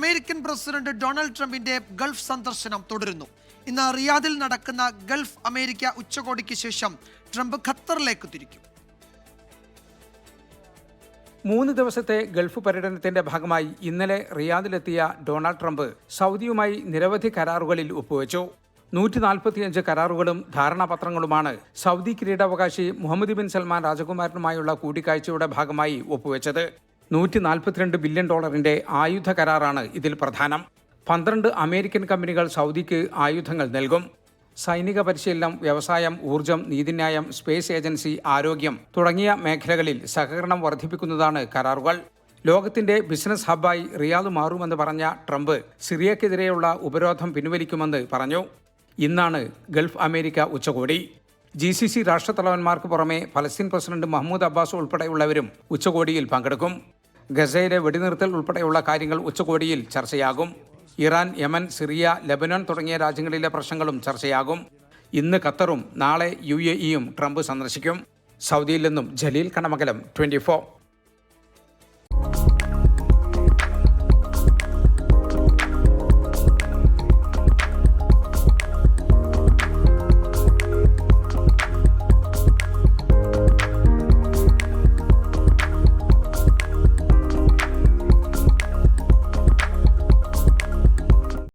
American president Donald ട്രംപിന്റെ Gulf സന്ദർശനം തുടരുന്നു. ഇന്ന് റിയാദിൽ നടക്കുന്ന ഗൾഫ് അമേരിക്ക ഉച്ചകോടിക്ക് ശേഷം ട്രംപ് ഖത്തറിലേക്ക് തിരിക്കും. 3 ദിവസത്തെ ഗൾഫ് പര്യടനത്തിന്റെ ഭാഗമായി ഇന്നലെ റിയാദിലെത്തിയ ഡൊണാൾഡ് ട്രംപ് സൗദിയുമായി നിരവധി കരാറുകളിൽ ഒപ്പുവെച്ചു. 145 കരാറുകളും ധാരണാപത്രങ്ങളുമാണ് സൗദി കിരീടാവകാശി മുഹമ്മദ് ബിൻ സൽമാൻ രാജകുമാരനുമായുള്ള കൂടിക്കാഴ്ചയുടെ ഭാഗമായി ഒപ്പുവെച്ചത്. $142 ബില്യൺ ആയുധ കരാറാണ് ഇതിൽ പ്രധാനം. 12 അമേരിക്കൻ കമ്പനികൾ സൗദിക്ക് ആയുധങ്ങൾ നൽകും. സൈനിക പരിശീലനം, വ്യവസായം, ഊർജം, നീതിന്യായം, സ്പേസ് ഏജൻസി, ആരോഗ്യം തുടങ്ങിയ മേഖലകളിൽ സഹകരണം വർദ്ധിപ്പിക്കുന്നതാണ് കരാറുകൾ. ലോകത്തിന്റെ ബിസിനസ് ഹബ്ബായി റിയാദ് മാറുമെന്ന് പറഞ്ഞ ട്രംപ് സിറിയക്കെതിരെയുള്ള ഉപരോധം പിൻവലിക്കുമെന്ന് പറഞ്ഞു. ഇന്നാണ് ഗൾഫ് അമേരിക്ക ഉച്ചകോടി. GCC രാഷ്ട്രത്തലവന്മാർക്ക് പുറമെ ഫലസ്തീൻ പ്രസിഡന്റ് മഹ്മൂദ് അബ്ബാസ് ഉൾപ്പെടെയുള്ളവരും ഉച്ചകോടിയിൽ പങ്കെടുക്കും. ഗസയിലെ വെടിനിർത്തൽ ഉൾപ്പെടെയുള്ള കാര്യങ്ങൾ ഉച്ചകോടിയിൽ ചർച്ചയാകും. ഇറാൻ, യമൻ, സിറിയ, ലെബനോൻ തുടങ്ങിയ രാജ്യങ്ങളിലെ പ്രശ്നങ്ങളും ചർച്ചയാകും. ഇന്ന് ഖത്തറും നാളെ UAEയും ട്രംപ് സന്ദർശിക്കും. സൗദിയിൽ നിന്നും ജലീൽ കണമകലം, 24.